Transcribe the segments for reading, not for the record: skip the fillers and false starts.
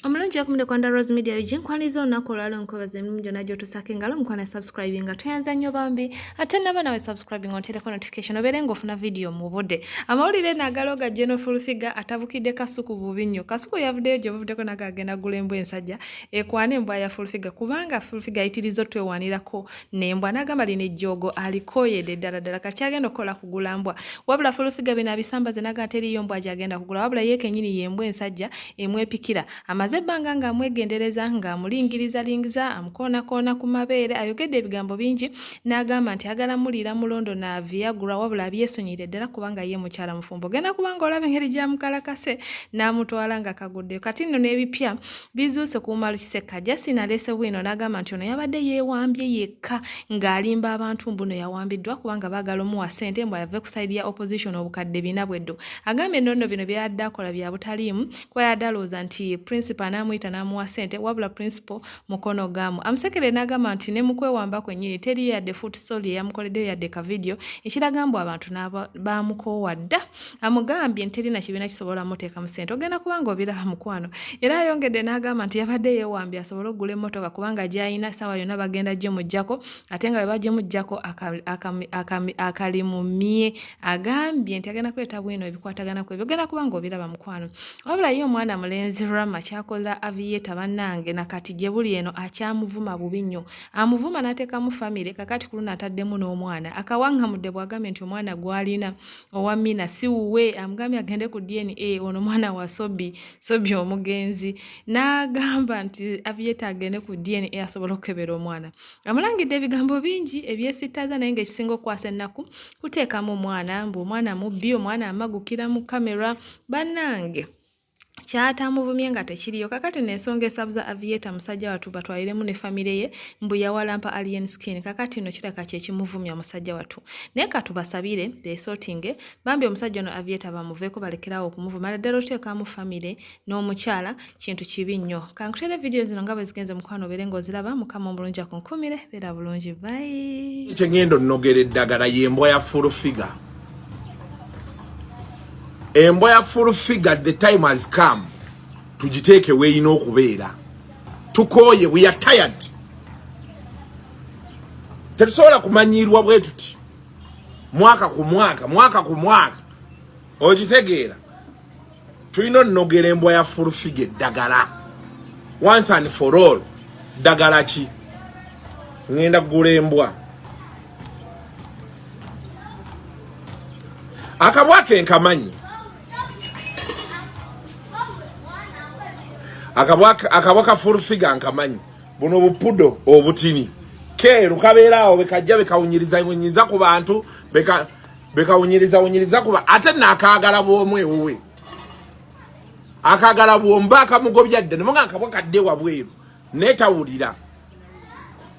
Omulungi okumide kwanda Rose Media ujin kwanizo nakola nkobaze mjo na joto sakengalo mkwana subscribing tuyanza nnyo bambi ate naba nawe subscribing onteleko notification oberenga ofuna video mubode amawulire nagaloga General Fullfigure atabukide Kasuku bubinyo Kasuku yavudeyo jovudeko nagagenda gulembo ensajja ekwane embwa ya Fullfigure kubanga Fullfigure itirizo twewanirako nembwa nagamba line jogo alikoyede daladala kakyagenda okola kugulambwa wabula Fullfigure bina bisambaze nagateri yombwa agenda kugula wabula yeke nyini yembwa ensajja emwepikira Zebanga nga mwegendereza nga mulingiriza amukona ku mabeere ayogedde ebigambo bingi n'agamba nti agala mulira mulondo na Viagra wabula byesonyire ddala kubanga ye mukyala mufumbo genda kubanga olaba engeri gya mukalakase n'amutwala nga kagudde kati nno n'ebipya bizuuse ku Umar Kiseka Justin alese bwino n'agamba nti ono yabadde yeewambye yekka ng'alimba abantu mbuno yawambiddwa kubanga baagala omuwa ssente mbw yave ku side ya opposition obukadde bina bweddo agambye nno bino byadde akola bya butaliimu kuba yaddalooza nti principal namuyita namuwa ssente wabula principal mukono gamu amusekere n'agamba nti ne mukwewamba kwennyini teri yadde foot story yamukoleddeyo yadde ka video ekiragambwa abantu bamukoowa dda amugambye nti terina kibiina kisobola muteeka mu ssente ogenda kubanga obiraba mukwano era ayongedde n'agamba nti yabadde yeewambye asobole okugula emmotoka kubanga gy'ayina ssaawa yonna bagenda gyemuggyako ate nga bwe bagyemuggyako akalimumye agambye nti agenda kuleeta bwino ebikwatagana ku ebyo ogenda kubanga obiraba mukwano wabula ye omwana mulenzi Rama Aviator bannange nakati gye buli eno akyamuvuma bubi nnyo amuvuma n'ateekamu famire kakati kuluna ataddemu n'omwana akawangamudde bw'agambye nti omwana gwalina owa Mina siwuwe amugambye agende ku DNA ono mwana wa sobi omugenzi n'agamba nti Aviator agende ku DNA asobole okukebera omwana amulangidde ebigambo bingi ebyesittaza naye ng'ekisinga okwasa ennaku kuteekamu omwana mbu omwana mubbi omwana amagukira mu kamera bannange kyatamuvumye nga tekiriyo kakati n'ensonga esabuza Aviator musajja watu batwaliremu ne famire ye mbu yawalampa alien skin kakati no kiraka kyekimuvumya musajja watu naye katubasabire beesotinge bambi omusajja ono Aviator bamuveeko balekerawo okumuvuma naddala oteeka mu famire n'omukyala kintu kibi nnyo kankutere video zino nga bwe zigenze mukwano obeere ng'oziraba mukama omulungi akunkumire beera bulungi bye kyengendo nnogera eddagala y'embwa ya Fullfigure embwa ya Fullfigure the time has come tugiteeke weeyina okubeera tukooye we are tired tetusobola kumanyirwa bwe tuti mwaka ku mwaka ogitegeera tulina onnogera embwa ya Fullfigure eddagala once and for all ddagala ki ngenda kugula embwa akabwake nkamanyi akabwaka Fullfigure nkamanyi buno bupudo obutini keeru kabeeraawo bekajja bekawunyiriza ku bantu bekawunyiriza kuba ate naakaagala bw'omu ewuwe akaagala bw'omba akamugobya dde nemonga akabwaka dde wabweru neetawulira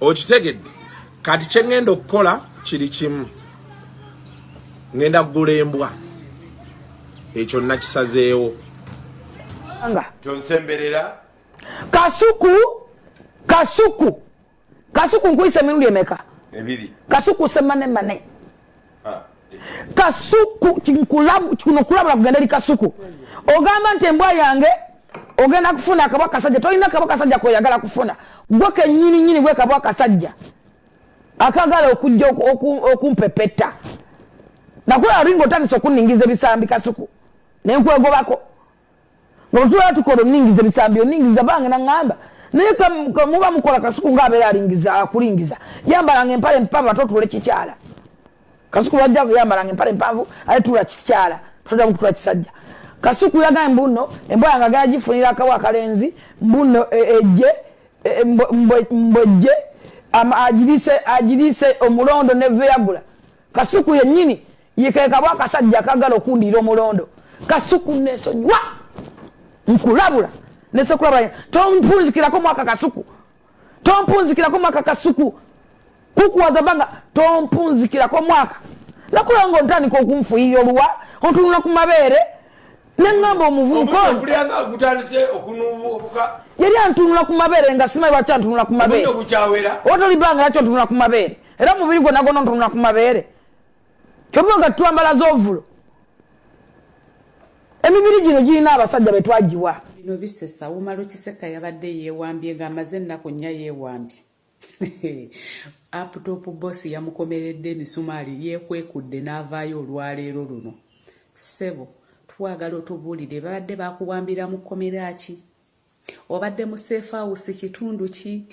okitegedde kati kye ngenda okukola kiri kimu ngenda kugula embwa ekyo nakisazeewo tonsemberera Kasuku nkuyise emirundi emeka ebiri Kasuku semane Kasuku kino kulabula kugenda eri Kasuku ogamba nti embwa yange ogenda kufuna akabwa kasajja tolina akabwa kasajja koyagala kufuna gwe kennyini gwe kabwa kasajja akagala okujja okumpepeta nakula ringo otandise okuningiza ebisambi Kasuku nenkwegobako ng'otula tukola oningiza ebisambi oningiza bange naŋŋamba naye muba mukola Kasuku ng'abeera akulingiza yambalanga empale mpanvu ate otule kikyala Kasuku wajja yambalanga empale mpanvu ate tula kikyala toda kutula kisajja Kasuku yagamba mbuno embwa yange agala gifunira akawa akalenzi mbuno mbojje agiriise omulondo ne Viagra Kasuku yennyini yekekabwa akasajja akagala okundira omulondo Kasuku nesonywa nkulabula nesekulabula tompunzikirako mwaka Kasuku kukuwaza banga tompunzikirako mwaka nakula ngo ntandika okunfuuyira oluwa ontunula ku mabeere neŋŋamba omuvubuka yali antunula ku mabeere nga simanyi lwaki antunula ku mabeere otolibanga laki ontunula ku mabeere era omubiri gwonna gwonna ontunula ku mabeere kyobanga nga twambala z'ovulo emibiri gino girina abasajja betwagiwa bino bisesa Umar Kiseka yabadde yeewambye ng'amaze ennaku nnya yeewambye laptop boss yamukomeredde emisumaali yeekwekudde n'avaayo olwaleero luno. Ssebo twagala otubuulire babadde bakuwambira mu kkomera ki? Obadde mu safe house kitundu ki?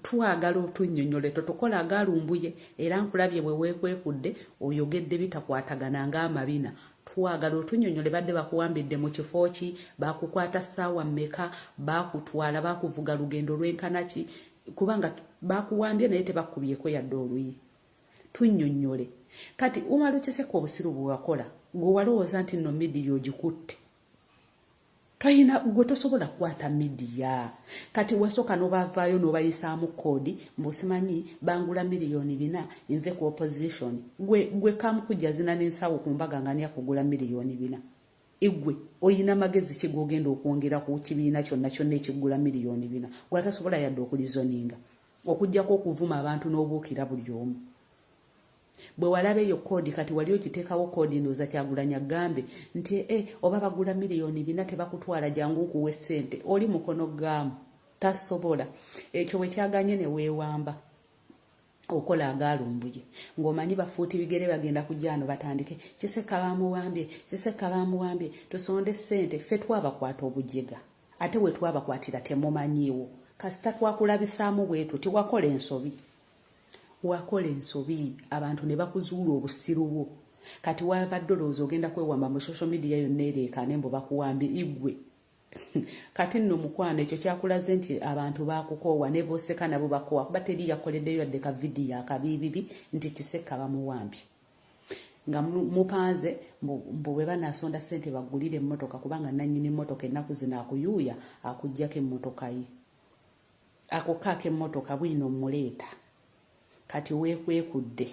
Twagala otunnyonnyole totukola agaalumbuye era nkulabye bwe weekwekudde oyogedde bitakwatagana ng'amabina. Twagala otunnyonnyole badde bakuwambidde mu kifo ki, bakukwata ssaawa mmeka, bakutwala bakuvuga lugendo lwenkana ki, kubanga bakuwambye naye tebakubyeko yadde oluyi. Tunnyonnyole. Kati Umar Kiseka obusiru bwe wakola gwe walowooza nti nno midiya ogikutte. Toyina gwe tosobola kukwata midiya. Kati wasooka n'obavaayo n'obayisaamu koodi mbosimanyi bangula $4,000,000 nve ku opposition. Gwe kamukujja zina n'ensawo ku mbaga nga yakugula $4,000,000. Igwe oyina magezi ki g'ogenda okwongera ku kibiina kyonna kyonna ekigula $4,000,000. Gwe tasobola yadde okulizoninga okujjako okuvuma abantu n'obuukira buli omu. Bwe walabe eyo koodi kati wali okiteekawo koodi ndowooza Kyagulanyi agambe nti oba bagula $4,000,000 tebakutwala jangu nkuwe ssente oli mukono gaamu tasobola. Ekyo bwe kyaganye ne weewamba okola agaalumbuye ng'omanyi bafuuti bigere bagenda kujja no batandike Kiseka bamuwambye tusonde ssente ffe twabakwata obujega ate we twabakwatira temumanyiiwo kasita twakulabisaamu bwetu tiwakola ensobi. Wakola ensobi abantu ne bakuzuula obusiru bwo. Kati wabadde olowooza ogenda kwewamba mu social media yonna ereekaane mbu bakuwambye igwe. Kati nno mukwano ekyo kyakulaze nti abantu bakukoowa ne booseka nabo bakoowa kuba teri yakoleddeyo yadde ka vidiyo akabiibibi nti Kiseka bamuwambye. Nga mupanze mbu bwe banaasonda ssente baggulire emmotoka kubanga nannyini emmotoka ennaku zino akuyuuya akuggyako emmotoka ye. Akukaako emmotoka bwino muleeta. Kati weekwekudde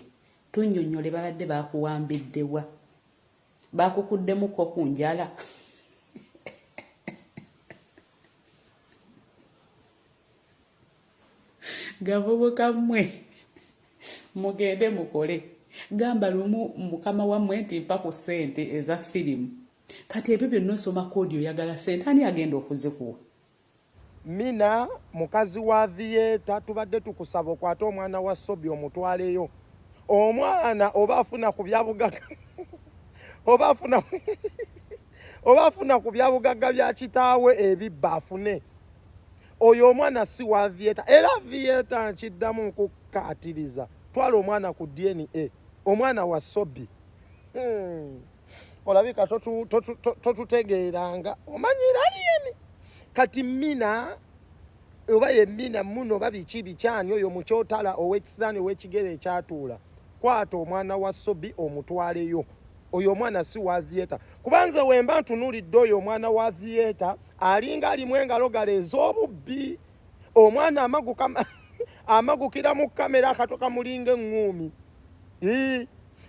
tunnyonnyole babadde bakuwambiddewa bakukuddemuko ku njala. Gavubuka mmwe mugende mukole gamba lumu mukama wammwe nti mpa ku ssente eza firimu. Kati ebyo byonna osoma koodi oyagala ssente ani agenda okuzikuwa? Mina mukazi wa Aviator tubadde tukusaba okwata omwana wa Sobi omutwaleyo. Omwana oba afuna ku byabugagga oba afuna ku byabugagga bya kitaawe ebibba afune. Oyo omwana si wa Aviator era Aviator nkiddamu nkukaatiriza twala omwana ku DNA omwana wa Sobi. Olabika totutegeeranga omanyira aliyeni. Kati Mina oba ye Mina muno babiki bikyani oyo mukyotala owekisani owekigere ekyatuula kwata omwana wa Sobi omutwaleyo. Oyo omwana si wa Aviator kubanze wemba ntunulidde oyo omwana wa Aviator alinga alimu engalo gale ez'obubbi. Omwana amagukira mu kamera akatoka mulinga eŋŋuumi.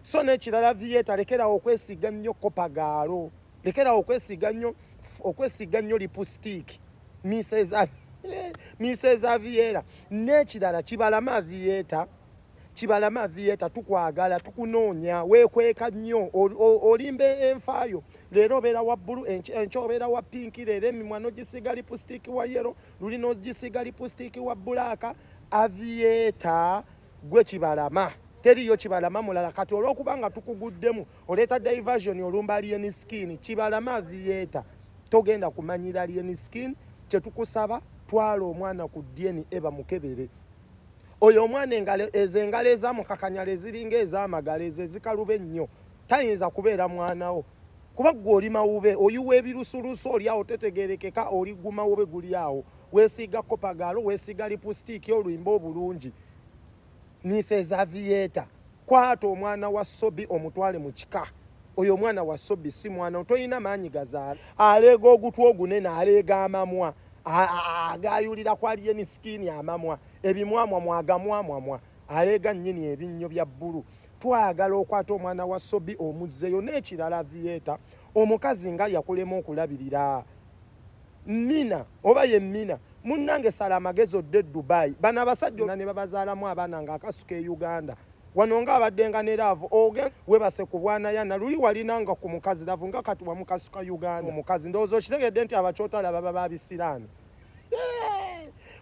So n'ekirala Aviator lekerawo okwesiga nnyo kopagaalo lekerawo okwesiga nnyo lipstick Mrs. Aviator. N'ekirala kibalama Aviator tukwagala tukunoonya weekweka nnyo olimba enfaayo leero obeera wa bbulu enkya obeera wa pinki leero emimwa n'ogisiga lipstick wa yero luli n'ogisiga lipstick wa bbulaaka. Aviator gwe kibalama teriyo kibalama mulala. Kati olw'okubanga tukuguddemu oleeta diversion olumba alien skin kibalama Aviator togenda kumanyira alien skin. Kyetukusaba twala omwana ku DNA bamukebere. Oyo omwana engalo ezamukakanyala eziringa ez'amagalo ezikaluba ennyo tayinza kubeera mwanawo kuba gwe oli mawube oyuwa ebirusulusu oli awo tetegerekeka oli gumawube guli awo weesiga kopagaalo weesiga lipusitiiki olwimba obulungi. Mrs. Aviator kwata omwana wa Sobi omutwale mu kika. Oyo omwana wa Sobi si mwana toyina maanyi gazaala. Aleega ogutwa ogunene aleega amamwa agayulira ku alien skin amamwa ebimwamwa mwagamwamwa aleega nnyini ebinnyo bya bbulu. Twagala okwata omwana wa Sobi omuzzeyo. N'ekirala Aviator omukazi nga yakulema okulabirira. Mina oba ye Mina munnange sala amagezi odde Dubai bano abasajja ne babazaalamu abaana nga akasuka e Uganda wano nga abaddenga ne laavu oge webase ku bwana yana luli walinanga ku mukazi laavu nga kati wamukasuka Uganda omukazi ndowooza okitegedde nti abakyotala baba babisiraani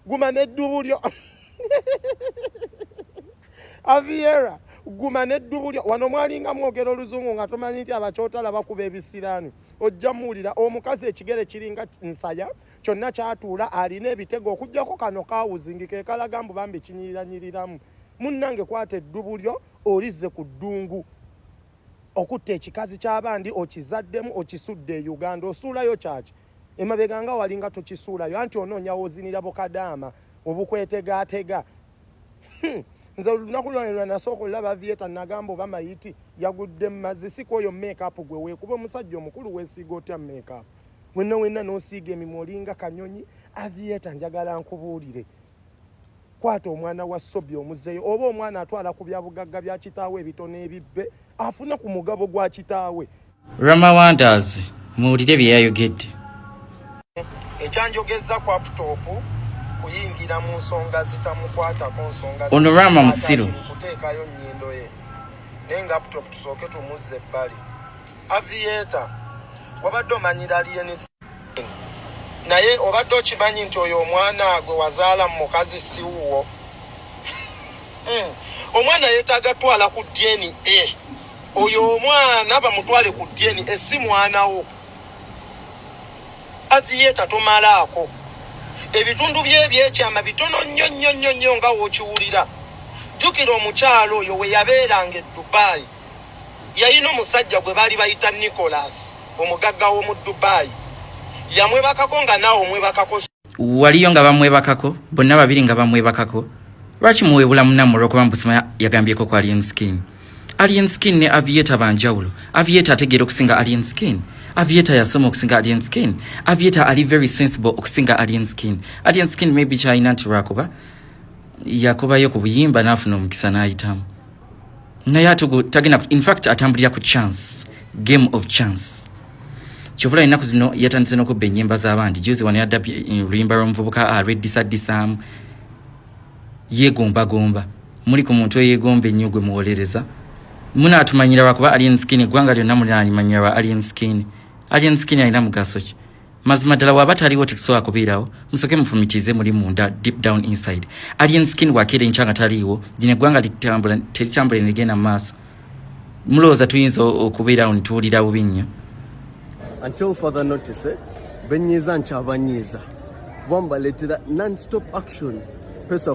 guma n'eddubu lyo Aviera guma n'eddubu lyo wano mwalinga mwogera oluzungu nga tomanyi nti abakyotala bakuba ebisiraani ojja muwulira omukazi ekigere kiringa nsaya kyonna kyatuula alina ebitego okujjako kano kaawuzingi ke kalaga mbu bambi kinyiriranyiriramu munnange kwata eddubu lyo olize ku ddungu okutta ekikazi ky'abandi okizaddemu okisudde e Uganda osuulayo kyaki emabega nga walinga tokisuulayo anti onoonya wozinira bukadaama obukwetegaatega nze olunaku lwanelwa nasooka olaba Aviator nagamba oba mayiti yagudde mu mazzi si kwoyo make-up gwe weekuba omusajja omukulu weesiiga otya make-up wenna n'osiiga emimwa olinga kanyonyi Aviator njagala nkubuulire kwata omwana wa Sobbi omuzzeyo oba omwana atwala ku byabugagga bya kitaawe ebitono ebibbe afuna ku mugabo gwa kitaawe Rama Wonders muwulire bye yayogedde ekyanjogeza ku laptop kuyingira mu nsonga zitamukwatako nsonga ono Rama Musiru kuteekayo nnyindo ye naye nga laptop tusooke tumuzze ebbali Aviator wabadde omanyira aliens naye obadde okimanyi nti oyo omwana gwe wazaala mu mukazi siwuwo omwana yeetaaga twala ku DNA oyo omwana bamutwale ku DNA si mwanawo Aviator tomalaako ebitundu by'ebyekyama bitono nnyo nga wookiwulira jjukira omukyalo oyo we yabeeranga e Dubai yalina omusajja gwe baali bayita Nicholas omugagga w'omu Dubai yamwebakako nga naawe omwebakako waliyo nga bamwebakako bonna babiri nga bamwebakako lwaki muweebula munnammwe olw'okuba mbusima yagambyeko ku Alien Skin ne Aviator banjawulo Aviator ategeera okusinga Alien Skin Aviator yasoma okusinga Alien Skin Aviator ali very sensible okusinga Alien Skin maybe kyalina nti lwakuba yakubayo ku buyimba n'afuna omukisa n'ayitamu naye tagenda in fact atambulira ku game of chance kyovula ennaku zino yatandise n'okubba ennyimba z'abandi juzi wano yaddabye oluyimba lw'omuvubuka alweddisaddisaamu yeegombagomba muli ku muntu eyeegomba ennyo gwe muwolereza munaatumanyira lwakuba Alien Skin eggwanga lyonna munalimanyira lwa Alien Skin alina mugaso ki mazima ddala waaba taliwo tetusobola kubeerawo musoke mufumitize muli munda deep down inside Alien Skin wakeera enkya nga taliiwo lino eggwanga teritambula negenda mu maaso mulowooza tuyinza okubeerawo nituwulira bubi nnyo until further notice benyiza nkyabanyiiza bambaleetera non-stop action pesa